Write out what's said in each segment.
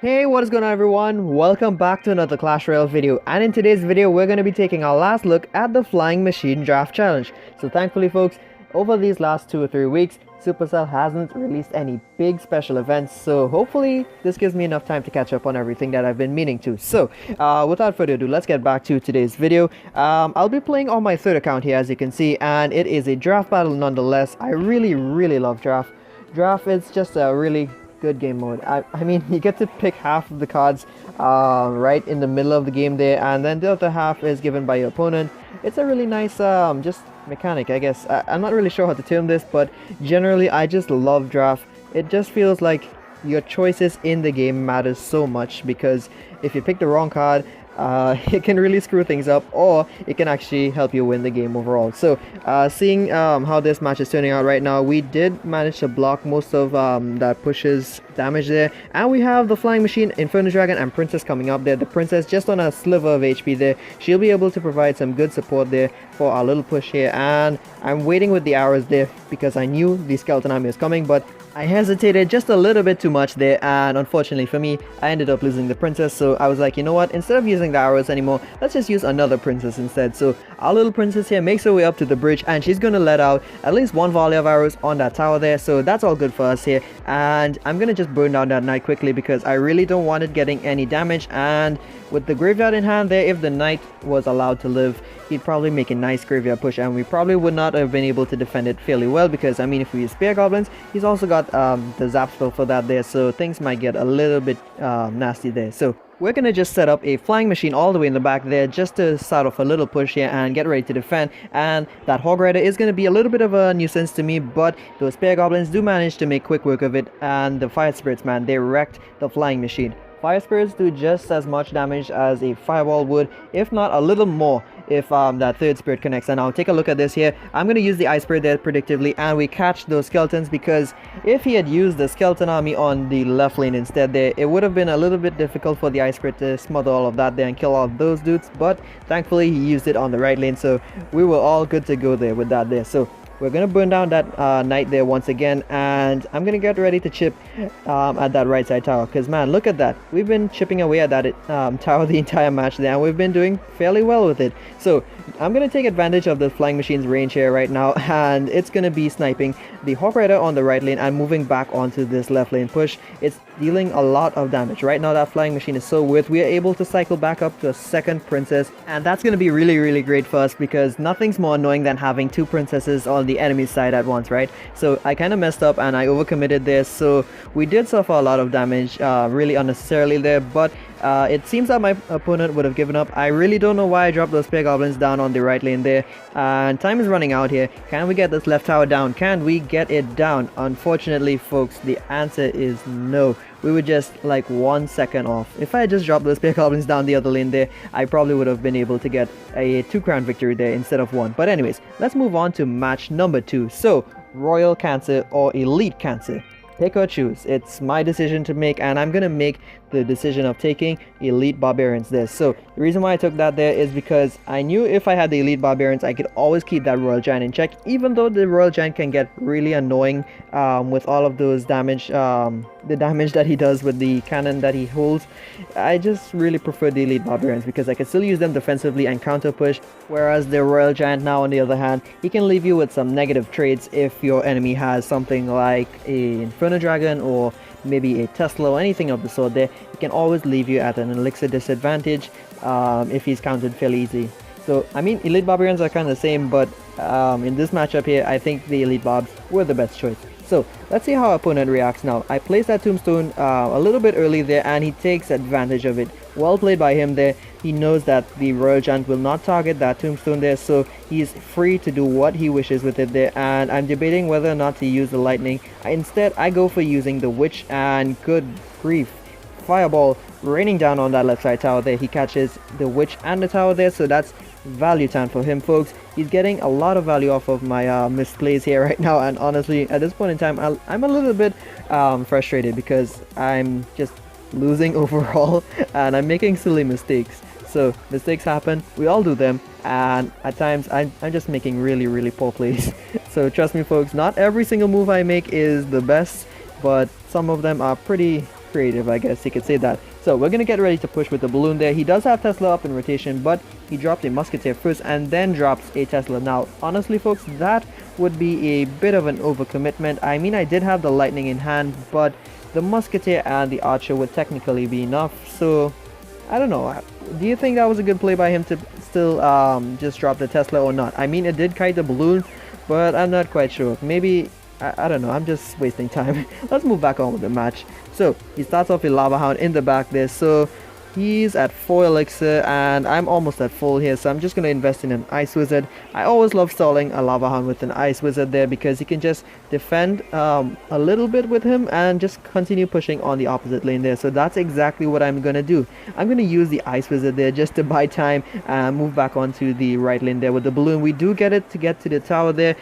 Hey, what is going on everyone? Welcome back to another Clash Royale video, and in today's video we're going to be taking our last look at the Flying Machine Draft Challenge. So thankfully folks, over these last 2 or 3 weeks, Supercell hasn't released any big special events, so hopefully this gives me enough time to catch up on everything that I've been meaning to. So without further ado, let's get back to today's video. I'll be playing on my third account here, as you can see, and it is a draft battle nonetheless. I really love draft. Draft is just a really good game mode. I mean, you get to pick half of the cards right in the middle of the game there, and then the other half is given by your opponent. It's a really nice just mechanic, I guess. I'm not really sure how to term this, but generally I just love draft. It just feels like your choices in the game matters so much, because if you pick the wrong card, it can really screw things up, or it can actually help you win the game overall. So seeing how this match is turning out right now, we did manage to block most of that pushes damage there, and we have the Flying Machine, Inferno Dragon, and Princess coming up there. The Princess just on a sliver of HP there. She'll be able to provide some good support there for our little push here, and I'm waiting with the arrows there because I knew the Skeleton Army was coming, but I hesitated just a little bit too much there, and unfortunately for me, I ended up losing the Princess. So I was like, you know what, instead of using the arrows anymore, let's just use another Princess instead. So our little Princess here makes her way up to the bridge, and she's gonna let out at least one volley of arrows on that tower there, so that's all good for us here. And I'm gonna just burn down that knight quickly because I really don't want it getting any damage, and with the graveyard in hand there, if the knight was allowed to live, he'd probably make a nice graveyard push, and we probably would not have been able to defend it fairly well, because I mean, if we use Spear Goblins, he's also got the zap spell for that there, so things might get a little bit nasty there. So we're gonna just set up a Flying Machine all the way in the back there just to start off a little push here and get ready to defend. And that Hog Rider is gonna be a little bit of a nuisance to me, but those Spear Goblins do manage to make quick work of it, and the Fire Spirits, man, they wrecked the Flying Machine. Fire Spirits do just as much damage as a Fireball would, if not a little more, if that third spirit connects. And now take a look at this here. I'm going to use the Ice Spirit there predictively, and we catch those skeletons, because if he had used the Skeleton Army on the left lane instead there, it would have been a little bit difficult for the Ice Spirit to smother all of that there and kill all of those dudes, but thankfully he used it on the right lane, so we were all good to go there with that there. So we're gonna burn down that knight there once again, and I'm gonna get ready to chip at that right side tower, because man, look at that. We've been chipping away at that tower the entire match there, and we've been doing fairly well with it. So I'm gonna take advantage of the Flying Machine's range here right now, and it's gonna be sniping the Hawk Rider on the right lane and moving back onto this left lane push. It's dealing a lot of damage right now. That Flying Machine is so worth. We are able to cycle back up to a second Princess, and that's gonna be really great for us, because nothing's more annoying than having 2 princesses on the enemy side at once, right? So I kind of messed up and I overcommitted there, so we did suffer a lot of damage really unnecessarily there, but it seems that my opponent would have given up. I really don't know why I dropped those Spear Goblins down on the right lane there, and time is running out here. Can we get this left tower down? Can we get it down? Unfortunately folks, the answer is no. We were just like 1 second off. If I had just dropped those Spear Goblins down the other lane there, I probably would have been able to get a 2-crown victory there instead of 1. But anyways, let's move on to match number 2. So Royal Cancer or Elite Cancer, pick or choose. It's my decision to make, and I'm gonna make the decision of taking Elite Barbarians there. So the reason why I took that there is because I knew if I had the Elite Barbarians, I could always keep that Royal Giant in check, even though the Royal Giant can get really annoying with all of those damage, the damage that he does with the cannon that he holds. I just really prefer the Elite Barbarians because I can still use them defensively and counter push, whereas the Royal Giant now, on the other hand, he can leave you with some negative trades if your enemy has something like a Inferno Dragon or maybe a Tesla or anything of the sort there. He can always leave you at an elixir disadvantage if he's countered fairly easy. So I mean, Elite Barbarians are kind of the same, but in this matchup here, I think the Elite Barbs were the best choice. So let's see how our opponent reacts now. I placed that tombstone a little bit early there, and he takes advantage of it. Well played by him there. He knows that the Royal Giant will not target that tombstone there, so he's free to do what he wishes with it there. And I'm debating whether or not to use the lightning. Instead, I go for using the witch, and good grief, fireball raining down on that left side tower there. He catches the witch and the tower there, so that's value time for him, folks. He's getting a lot of value off of my misplays here right now, and honestly at this point in time I'm a little bit frustrated because I'm just losing overall and I'm making silly mistakes. So mistakes happen, we all do them, and at times I'm just making really poor plays. So trust me folks, not every single move I make is the best, but some of them are pretty creative, I guess you could say that. So we're gonna get ready to push with the balloon there. He does have Tesla up in rotation, but he dropped a musketeer first and then drops a Tesla. Now honestly folks, that would be a bit of an overcommitment. I mean, I did have the lightning in hand, but the musketeer and the archer would technically be enough. So I don't know, do you think that was a good play by him to still just drop the Tesla or not? I mean, it did kite the balloon, but I'm not quite sure. Maybe, I don't know, I'm just wasting time. Let's move back on with the match. So he starts off with Lava Hound in the back there, so he's at 4 elixir and I'm almost at full here, so I'm just going to invest in an Ice Wizard. I always love stalling a Lava Hound with an Ice Wizard there because you can just defend a little bit with him and just continue pushing on the opposite lane there. So that's exactly what I'm going to do. I'm going to use the Ice Wizard there just to buy time and move back onto the right lane there with the balloon. We do get it to get to the tower there,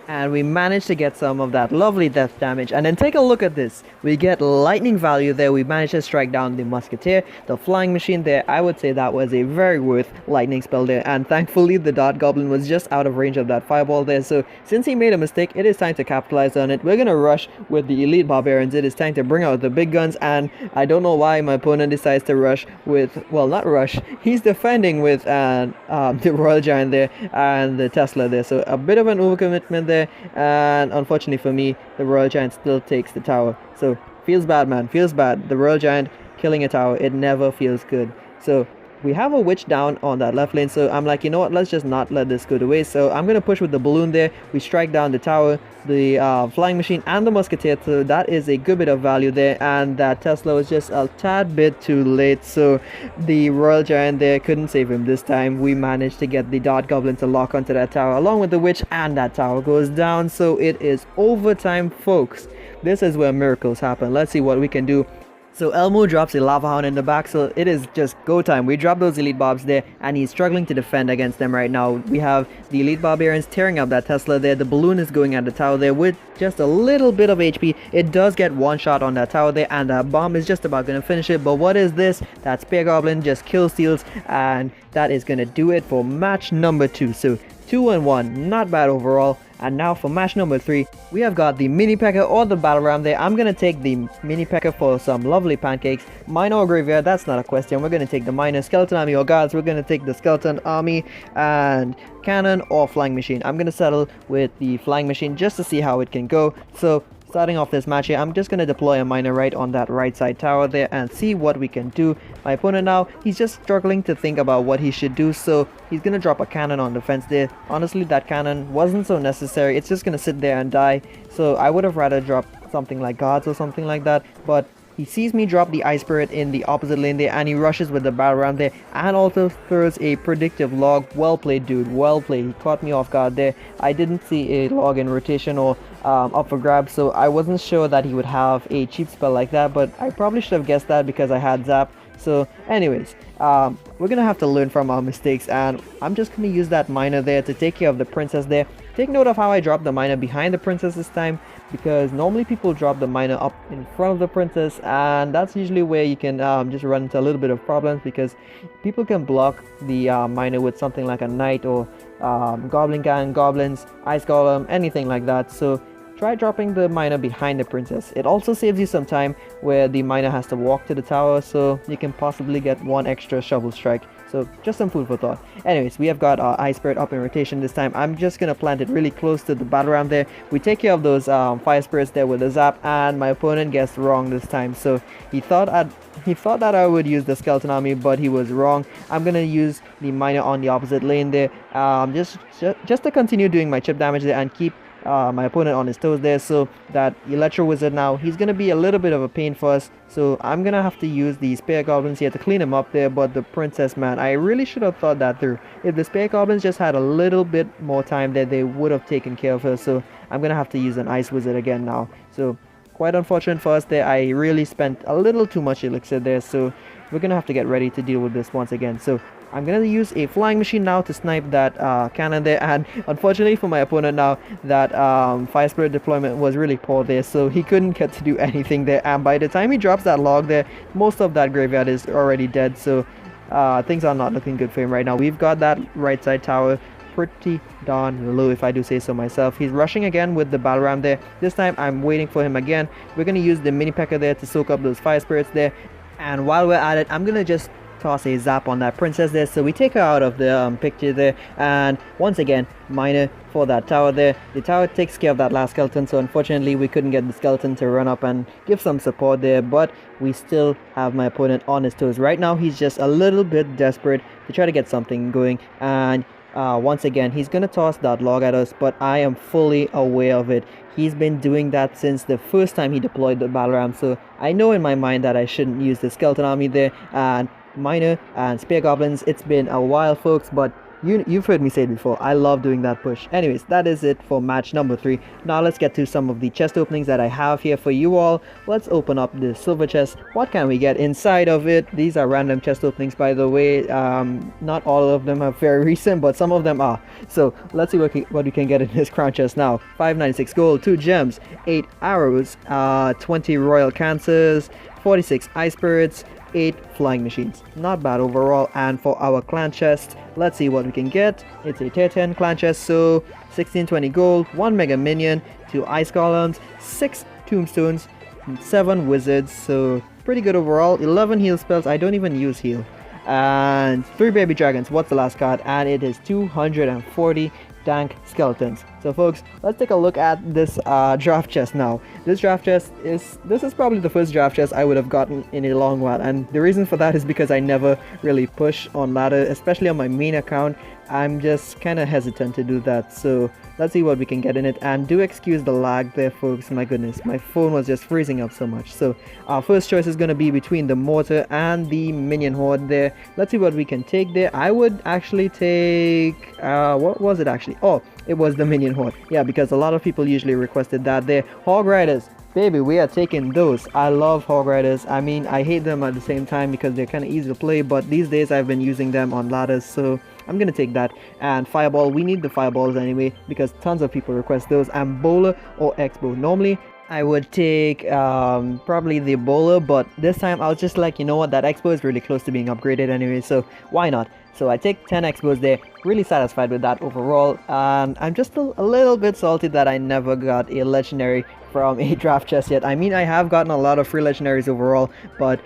and we managed to get some of that lovely death damage. And then take a look at this, we get lightning value there. We managed to strike down the musketeer, the flying machine there. I would say that was a very worth lightning spell there, and thankfully the dart goblin was just out of range of that fireball there. So since he made a mistake, it is time to capitalize on it. We're gonna rush with the elite barbarians. It is time to bring out the big guns, and I don't know why my opponent decides to rush with, well, not rush, he's defending with the royal giant there and the Tesla there. So a bit of an overcommitment there, and unfortunately for me, the royal giant still takes the tower. So feels bad, man, feels bad. The royal giant killing a tower, it never feels good. So we have a witch down on that left lane, so I'm like, you know what, let's just not let this go to waste. So I'm gonna push with the balloon there. We strike down the tower, the flying machine and the musketeer, so that is a good bit of value there. And that Tesla was just a tad bit too late, so the royal giant there couldn't save him this time. We managed to get the dart goblin to lock onto that tower along with the witch, and that tower goes down. So it is overtime folks. This is where miracles happen. Let's see what we can do. So Elmo drops a Lava Hound in the back, so it is just go time. We drop those elite barbs there, and he's struggling to defend against them right now. We have the elite barbarians tearing up that Tesla there. The balloon is going at the tower there with just a little bit of HP. It does get one shot on that tower there, and that bomb is just about going to finish it. But what is this? That spear goblin just kill steals, and that is going to do it for match number 2. So 2-1, not bad overall. And now for match number 3, we have got the mini P.E.K.K.A. or the battle ram there. I'm gonna take the mini P.E.K.K.A. for some lovely pancakes. Miner or graveyard, that's not a question. We're gonna take the miner. Skeleton army or guards, we're gonna take the skeleton army. And cannon or flying machine, I'm gonna settle with the flying machine just to see how it can go. So starting off this match here, I'm just going to deploy a miner right on that right side tower there and see what we can do. My opponent now, he's just struggling to think about what he should do, so he's going to drop a cannon on defense there. Honestly, that cannon wasn't so necessary. It's just going to sit there and die, so I would have rather dropped something like guards or something like that. But he sees me drop the Ice Spirit in the opposite lane there, and he rushes with the battle ram there and also throws a predictive log. Well played, dude, well played. He caught me off guard there. I didn't see a log in rotation or up for grabs, so I wasn't sure that he would have a cheap spell like that, but I probably should have guessed that because I had zap. So anyways, we're gonna have to learn from our mistakes, and I'm just gonna use that miner there to take care of the princess there. Take note of how I dropped the miner behind the princess this time, because normally people drop the miner up in front of the princess, and that's usually where you can just run into a little bit of problems, because people can block the miner with something like a knight or goblin gang, goblins, ice golem, anything like that. So try dropping the miner behind the princess. It also saves you some time where the miner has to walk to the tower, so you can possibly get one extra shovel strike. So just some food for thought. Anyways, we have got our Ice Spirit up in rotation this time. I'm just gonna plant it really close to the battle ram there. We take care of those fire spirits there with a zap, and my opponent guessed wrong this time. So he thought that I would use the skeleton army, but he was wrong. I'm gonna use the miner on the opposite lane there, just to continue doing my chip damage there and keep my opponent on his toes there. So that electro wizard now, he's gonna be a little bit of a pain for us, so I'm gonna have to use the spear goblins here to clean him up there. But the princess, man, I really should have thought that through. If the spear goblins just had a little bit more time there, they would have taken care of her. So I'm gonna have to use an ice wizard again now. So quite unfortunate for us there. I really spent a little too much elixir there, so we're gonna have to get ready to deal with this once again. So I'm gonna use a flying machine now to snipe that cannon there, and unfortunately for my opponent now, that fire spirit deployment was really poor there, so he couldn't get to do anything there. And by the time he drops that log there, most of that graveyard is already dead. So things are not looking good for him right now. We've got that right side tower pretty darn low, if I do say so myself. He's rushing again with the battle ram there. This time I'm waiting for him again. We're going to use the mini P.E.K.K.A there to soak up those fire spirits there. And while we're at it, I'm going to just toss a zap on that princess there, so we take her out of the picture there. And once again, minor for that tower there. The tower takes care of that last skeleton, so unfortunately we couldn't get the skeleton to run up and give some support there, but we still have my opponent on his toes. Right now he's just a little bit desperate to try to get something going, and once again he's gonna toss that log at us, but I am fully aware of it. He's been doing that since the first time he deployed the battle ram, so I know in my mind that I shouldn't use the skeleton army there. And minor and spear goblins, it's been a while folks, but you've heard me say it before, I love doing that push. Anyways, that is it for match number 3. Now let's get to some of the chest openings that I have here for you all. Let's open up the silver chest. What can we get inside of it? These are random chest openings, by the way. Not all of them are very recent, but some of them are. So let's see what we can get in this crown chest now. 596 gold, 2 gems, 8 arrows, 20 royal cancers, 46 ice spirits, 8 flying machines. Not bad overall. And for our clan chest, let's see what we can get. It's a tier 10 clan chest, so 1620 gold, 1 mega minion, 2 ice columns, 6 tombstones, 7 wizards, so pretty good overall. 11 heal spells, I don't even use heal, and 3 baby dragons. What's the last card? And it is 240 dank skeletons. So folks, let's take a look at this draft chest now. This draft chest is probably the first draft chest I would have gotten in a long while, and the reason for that is because I never really push on ladder, especially on my main account. I'm just kind of hesitant to do that, so let's see what we can get in it. And do excuse the lag there folks, my goodness, my phone was just freezing up so much. So our first choice is going to be between the mortar and the minion horde there. Let's see what we can take there. I would actually take what was it actually? Oh, it was the minion horde, yeah, because a lot of people usually requested that there. Hog riders, baby, we are taking those. I love hog riders. I mean, I hate them at the same time because they're kind of easy to play, but these days I've been using them on ladders, so I'm gonna take that. And fireball, we need the fireballs anyway because tons of people request those. And bowler or expo. Normally I would take probably the bowler, but this time I was just like, you know what, that expo is really close to being upgraded anyway, so why not? So I take 10 expos there. Really satisfied with that overall, and I'm just a little bit salty that I never got a legendary from a draft chest yet. I mean, I have gotten a lot of free legendaries overall, but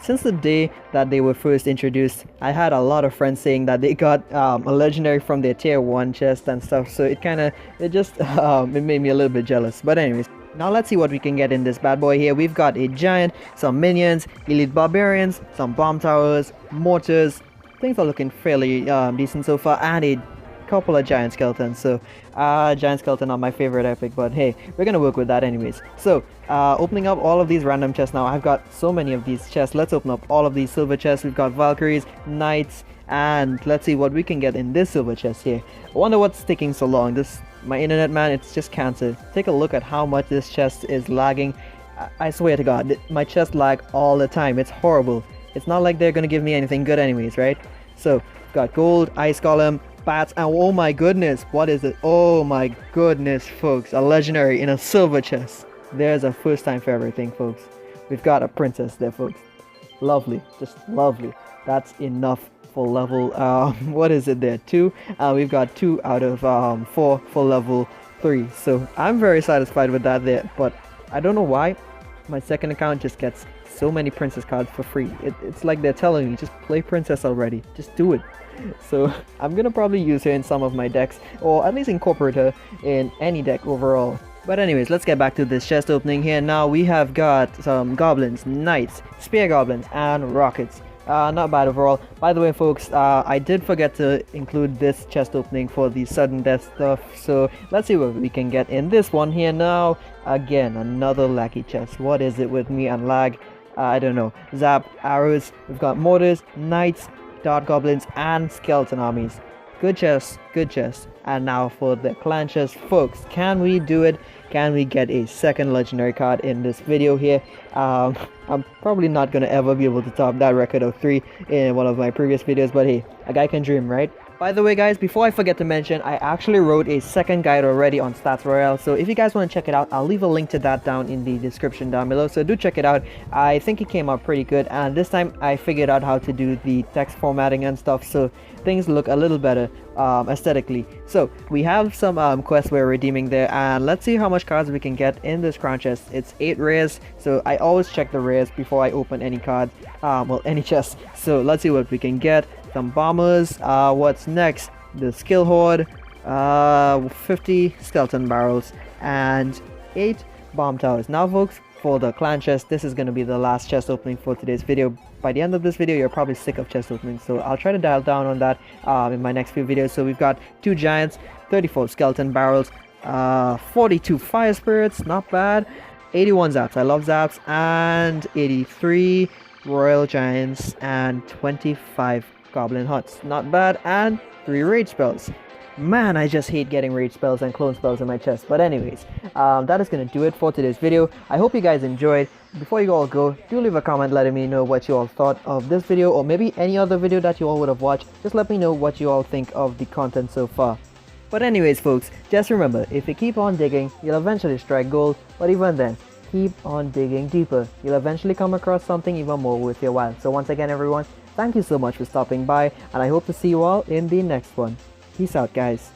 since the day that they were first introduced, I had a lot of friends saying that they got a legendary from their tier 1 chest and stuff, so it made me a little bit jealous. But anyways, now let's see what we can get in this bad boy here. We've got a giant, some minions, elite barbarians, some bomb towers, mortars. Things are looking fairly decent so far, and a couple of giant skeletons. So giant skeleton are my favorite epic, but hey, we're gonna work with that anyways. So opening up all of these random chests now. I've got so many of these chests. Let's open up all of these silver chests. We've got Valkyries, Knights, and let's see what we can get in this silver chest here. I wonder what's taking so long. My internet, man, it's just cancer. Take a look at how much this chest is lagging. I swear to God, my chest lag all the time. It's horrible. It's not like they're gonna give me anything good anyways, right? So got gold, ice golem, bats, and oh my goodness, what is it? Oh my goodness, folks, a legendary in a silver chest. There's a first time for everything, folks. We've got a princess there, folks. Lovely, just lovely. That's enough for level what is it there, 2? We've got 2 out of 4 for level 3, so I'm very satisfied with that there. But I don't know why my second account just gets so many princess cards for free. It's like they're telling me, just play princess already, just do it. So I'm gonna probably use her in some of my decks, or at least incorporate her in any deck overall. But anyways, let's get back to this chest opening here. Now we have got some goblins, knights, spear goblins, and rockets. Not bad overall. By the way, folks, I did forget to include this chest opening for the sudden death stuff, so let's see what we can get in this one here now. Again, another lucky chest. What is it with me and lag? I don't know. Zap, arrows, we've got mortars, knights, dart goblins, and skeleton armies. Good chest, good chest. And now for the clan chest, folks, can we do it? can we get a second legendary card in this video here. I'm probably not gonna ever be able to top that record of 3 in one of my previous videos, but hey, a guy can dream, right? By the way guys, before I forget to mention, I actually wrote a second guide already on Stats Royale, so if you guys want to check it out, I'll leave a link to that down in the description down below, so do check it out. I think it came out pretty good, and this time I figured out how to do the text formatting and stuff, so things look a little better aesthetically. So we have some quests we're redeeming there, and let's see how much cards we can get in this crown chest. It's 8 rares, so I always check the rares before I open any card, well, any chest. So let's see what we can get. Some bombers. What's next? The skill horde, 50 skeleton barrels, and 8 bomb towers. Now folks, for the clan chest, this is going to be the last chest opening for today's video. By the end of this video, you're probably sick of chest openings, so I'll try to dial down on that in my next few videos. So we've got 2 giants, 34 skeleton barrels, 42 fire spirits, not bad, 81 zaps, I love zaps, and 83 royal giants, and 25 goblin huts, not bad, and 3 rage spells. Man, I just hate getting rage spells and clone spells in my chest. But anyways, that is gonna do it for today's video. I hope you guys enjoyed. Before you all go, do leave a comment letting me know what you all thought of this video, or maybe any other video that you all would have watched. Just let me know what you all think of the content so far. But anyways folks, just remember, if you keep on digging, you'll eventually strike gold. But even then, keep on digging deeper. You'll eventually come across something even more worth your while. So once again everyone, thank you so much for stopping by, and I hope to see you all in the next one. Peace out guys.